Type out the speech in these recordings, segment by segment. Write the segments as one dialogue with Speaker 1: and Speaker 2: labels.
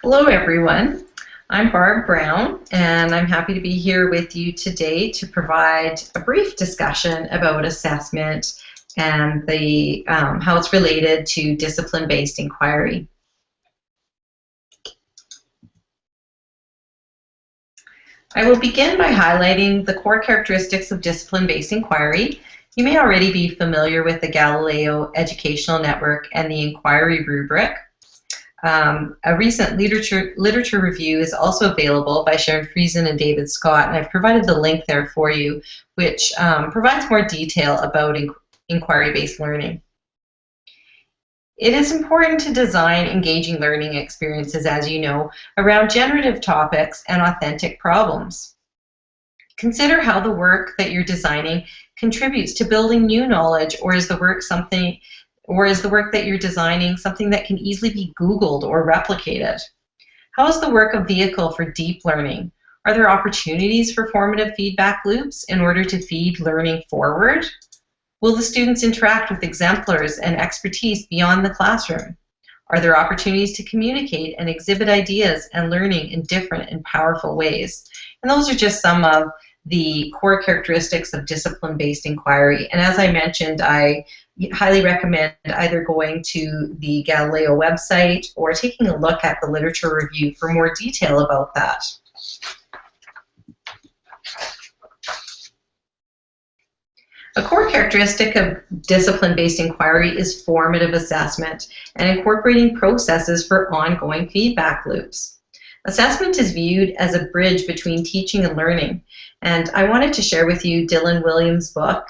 Speaker 1: Hello everyone, I'm Barb Brown and I'm happy to be here with you today to provide a brief discussion about assessment and how it's related to discipline-based inquiry. I will begin by highlighting the core characteristics of discipline-based inquiry. You may already be familiar with the Galileo Educational Network and the inquiry rubric. A recent literature review is also available by Sharon Friesen and David Scott, and I've provided the link there for you, which provides more detail about inquiry-based learning. It is important to design engaging learning experiences, as you know, around generative topics and authentic problems. Consider how the work that you're designing contributes to building new knowledge, or is the work that you're designing something that can easily be Googled or replicated? How is the work a vehicle for deep learning? Are there opportunities for formative feedback loops in order to feed learning forward? Will the students interact with exemplars and expertise beyond the classroom? Are there opportunities to communicate and exhibit ideas and learning in different and powerful ways? And those are just some of the core characteristics of discipline-based inquiry. And as I mentioned, I highly recommend either going to the Galileo website or taking a look at the literature review for more detail about that. A core characteristic of discipline-based inquiry is formative assessment and incorporating processes for ongoing feedback loops. Assessment is viewed as a bridge between teaching and learning. And I wanted to share with you Dylan Williams' book.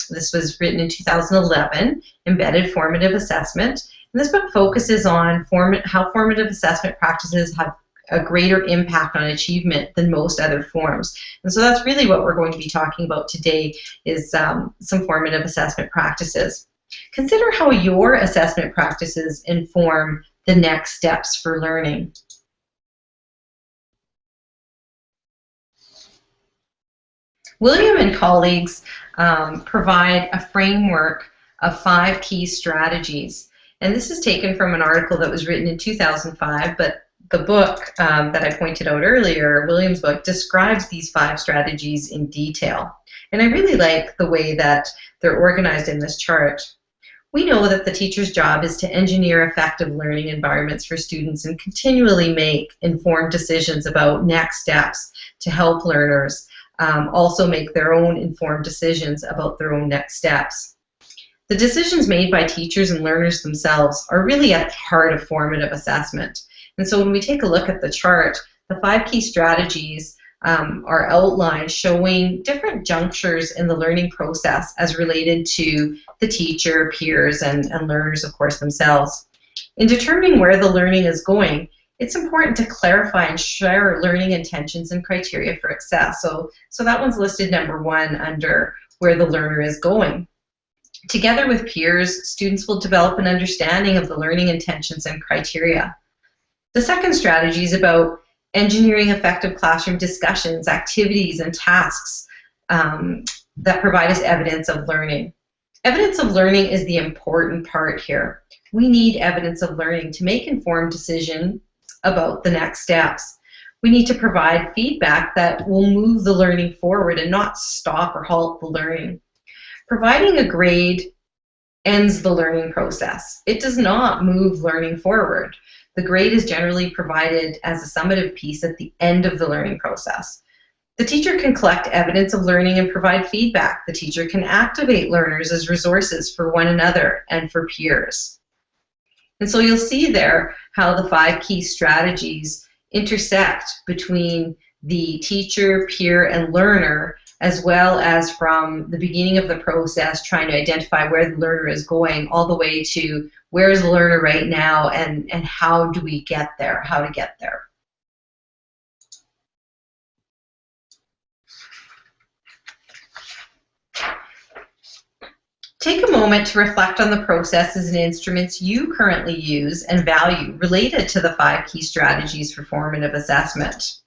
Speaker 1: This was written in 2011, Embedded Formative Assessment. And this book focuses on how formative assessment practices have a greater impact on achievement than most other forms. And so that's really what we're going to be talking about today, is some formative assessment practices. Consider how your assessment practices inform the next steps for learning. William and colleagues provide a framework of 5 key strategies. And this is taken from an article that was written in 2005, but the book that I pointed out earlier, William's book, describes these 5 strategies in detail. And I really like the way that they're organized in this chart. We know that the teacher's job is to engineer effective learning environments for students and continually make informed decisions about next steps to help learners also make their own informed decisions about their own next steps. The decisions made by teachers and learners themselves are really at the heart of formative assessment. And so when we take a look at the chart, the 5 key strategies are outlined showing different junctures in the learning process as related to the teacher, peers, and learners, of course, themselves. In determining where the learning is going, it's important to clarify and share learning intentions and criteria for success. So that one's listed number 1 under where the learner is going. Together with peers, students will develop an understanding of the learning intentions and criteria. The second strategy is about engineering effective classroom discussions, activities, and tasks that provide us evidence of learning. Evidence of learning is the important part here. We need evidence of learning to make informed decisions about the next steps. We need to provide feedback that will move the learning forward and not stop or halt the learning. Providing a grade ends the learning process. It does not move learning forward. The grade is generally provided as a summative piece at the end of the learning process. The teacher can collect evidence of learning and provide feedback. The teacher can activate learners as resources for one another and for peers. And so you'll see there how the 5 key strategies intersect between the teacher, peer, and learner, as well as from the beginning of the process trying to identify where the learner is going all the way to where is the learner right now and how do we get there, how to get there. Take a moment to reflect on the processes and instruments you currently use and value related to the 5 key strategies for formative assessment.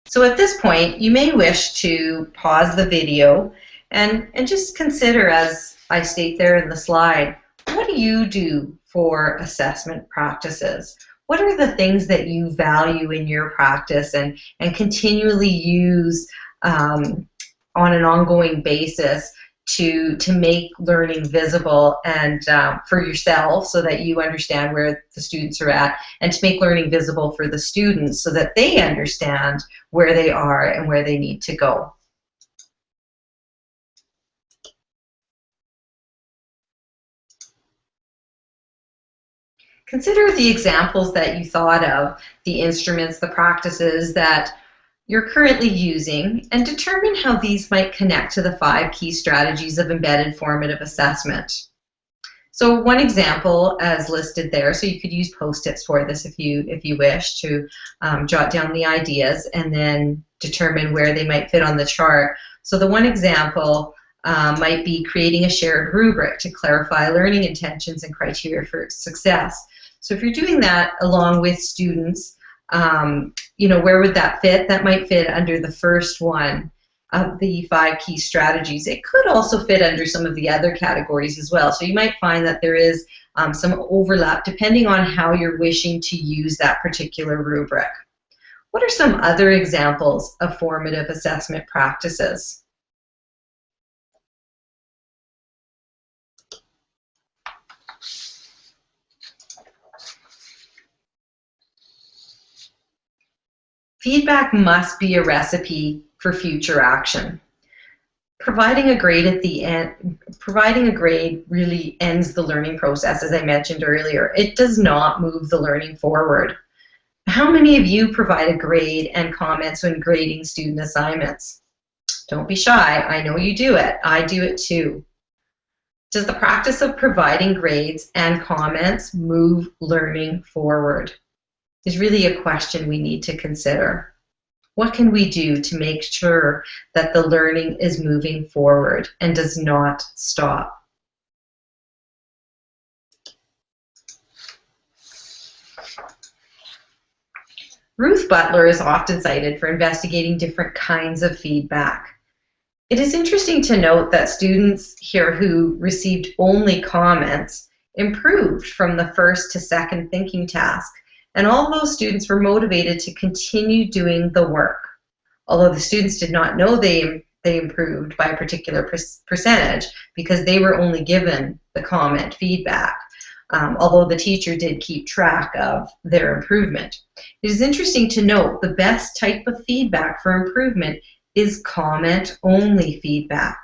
Speaker 1: So at this point, you may wish to pause the video and just consider, as I state there in the slide, what do you do for assessment practices? What are the things that you value in your practice and continually use on an ongoing basis to make learning visible and for yourself, so that you understand where the students are at, and to make learning visible for the students so that they understand where they are and where they need to go. Consider the examples that you thought of, the instruments, the practices that you're currently using, and determine how these might connect to the 5 key strategies of embedded formative assessment. So one example as listed there, so you could use Post-its for this if you wish to jot down the ideas and then determine where they might fit on the chart. So the one example might be creating a shared rubric to clarify learning intentions and criteria for success. So if you're doing that along with students, where would that fit? That might fit under the first one of the 5 key strategies. It could also fit under some of the other categories as well. So you might find that there is some overlap depending on how you're wishing to use that particular rubric. What are some other examples of formative assessment practices? Feedback must be a recipe for future action. Providing a grade at the end, providing a grade really ends the learning process, as I mentioned earlier. It does not move the learning forward. How many of you provide a grade and comments when grading student assignments? Don't be shy. I know you do it. I do it too. Does the practice of providing grades and comments move learning forward? Is really a question we need to consider. What can we do to make sure that the learning is moving forward and does not stop? Ruth Butler is often cited for investigating different kinds of feedback. It is interesting to note that students here who received only comments improved from the first to second thinking task. And all those students were motivated to continue doing the work. Although the students did not know they improved by a particular percentage because they were only given the comment feedback, although the teacher did keep track of their improvement. It is interesting to note the best type of feedback for improvement is comment-only feedback,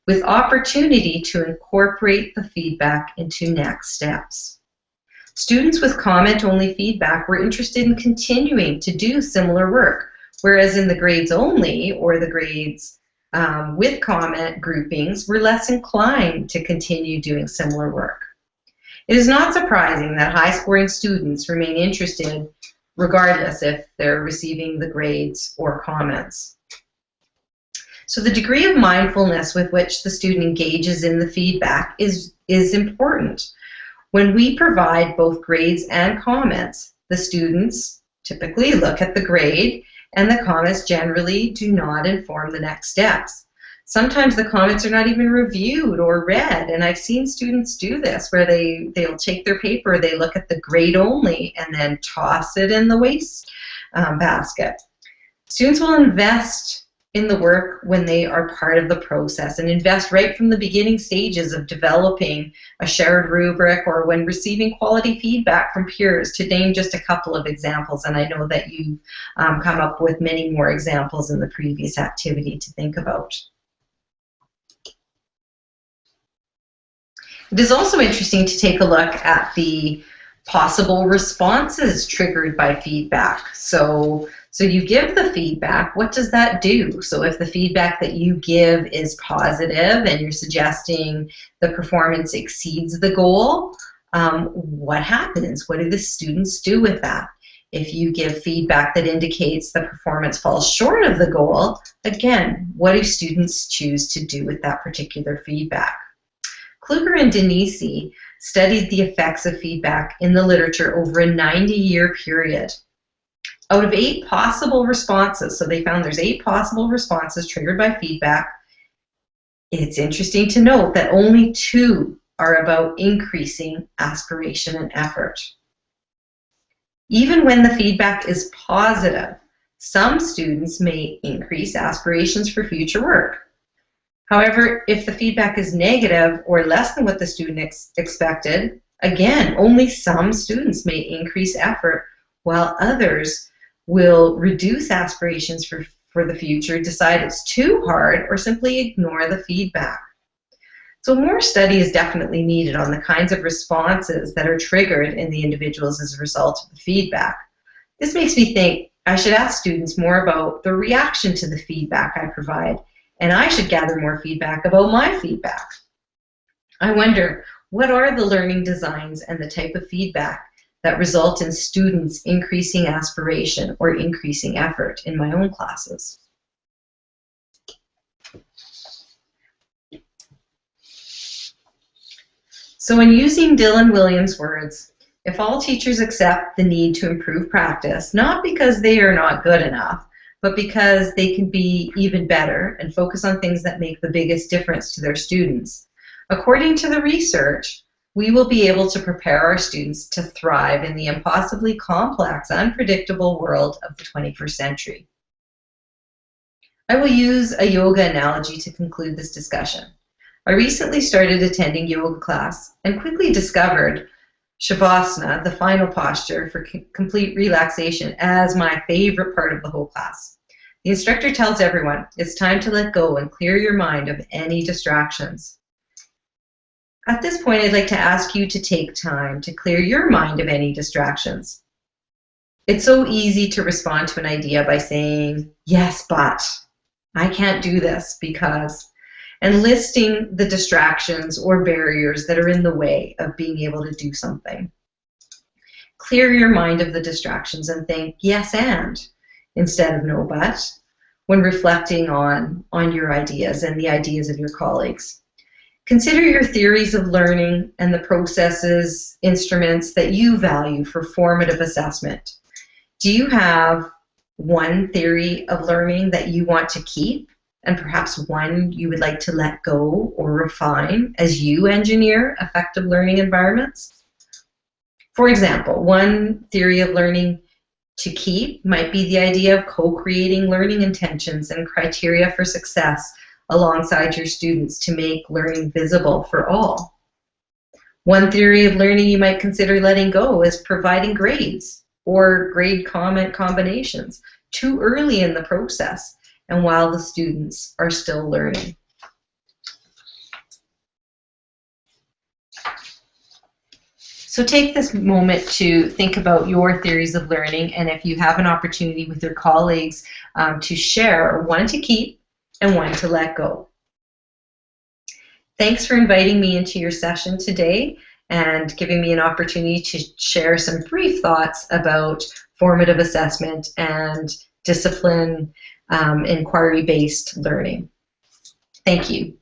Speaker 1: with opportunity to incorporate the feedback into next steps. Students with comment-only feedback were interested in continuing to do similar work, whereas in the grades only or the grades with comment groupings were less inclined to continue doing similar work. It is not surprising that high-scoring students remain interested regardless if they're receiving the grades or comments. So the degree of mindfulness with which the student engages in the feedback is important. When we provide both grades and comments, the students typically look at the grade, and the comments generally do not inform the next steps. Sometimes the comments are not even reviewed or read, and I've seen students do this where they'll take their paper, they look at the grade only, and then toss it in the waste basket. Students will invest in the work when they are part of the process and invest right from the beginning stages of developing a shared rubric or when receiving quality feedback from peers, to name just a couple of examples. And I know that you've come up with many more examples in the previous activity to think about. It is also interesting to take a look at the possible responses triggered by feedback. So you give the feedback, what does that do? So if the feedback that you give is positive and you're suggesting the performance exceeds the goal, what happens? What do the students do with that? If you give feedback that indicates the performance falls short of the goal, again, what do students choose to do with that particular feedback? Kluger and Denisi studied the effects of feedback in the literature over a 90-year period. Out of 8 possible responses, so they found there's 8 possible responses triggered by feedback, it's interesting to note that only 2 are about increasing aspiration and effort. Even when the feedback is positive, some students may increase aspirations for future work. However, if the feedback is negative or less than what the student expected, again, only some students may increase effort, while others will reduce aspirations for the future, decide it's too hard, or simply ignore the feedback. So more study is definitely needed on the kinds of responses that are triggered in the individuals as a result of the feedback. This makes me think I should ask students more about the reaction to the feedback I provide, and I should gather more feedback about my feedback. I wonder, what are the learning designs and the type of feedback that result in students increasing aspiration or increasing effort in my own classes? So in using Dylan Williams' words, if all teachers accept the need to improve practice, not because they are not good enough, but because they can be even better and focus on things that make the biggest difference to their students, according to the research, we will be able to prepare our students to thrive in the impossibly complex, unpredictable world of the 21st century. I will use a yoga analogy to conclude this discussion. I recently started attending yoga class and quickly discovered Shavasana, the final posture for complete relaxation, as my favorite part of the whole class. The instructor tells everyone it's time to let go and clear your mind of any distractions. At this point, I'd like to ask you to take time to clear your mind of any distractions. It's so easy to respond to an idea by saying, yes, but I can't do this because, and listing the distractions or barriers that are in the way of being able to do something. Clear your mind of the distractions and think yes and instead of no but when reflecting on your ideas and the ideas of your colleagues. Consider your theories of learning and the processes, instruments that you value for formative assessment. Do you have one theory of learning that you want to keep, and perhaps one you would like to let go or refine as you engineer effective learning environments? For example, one theory of learning to keep might be the idea of co-creating learning intentions and criteria for success alongside your students to make learning visible for all. One theory of learning you might consider letting go is providing grades or grade comment combinations too early in the process and while the students are still learning. So take this moment to think about your theories of learning, and if you have an opportunity with your colleagues to share one to keep and one to let go. Thanks for inviting me into your session today and giving me an opportunity to share some brief thoughts about formative assessment and discipline inquiry-based learning. Thank you.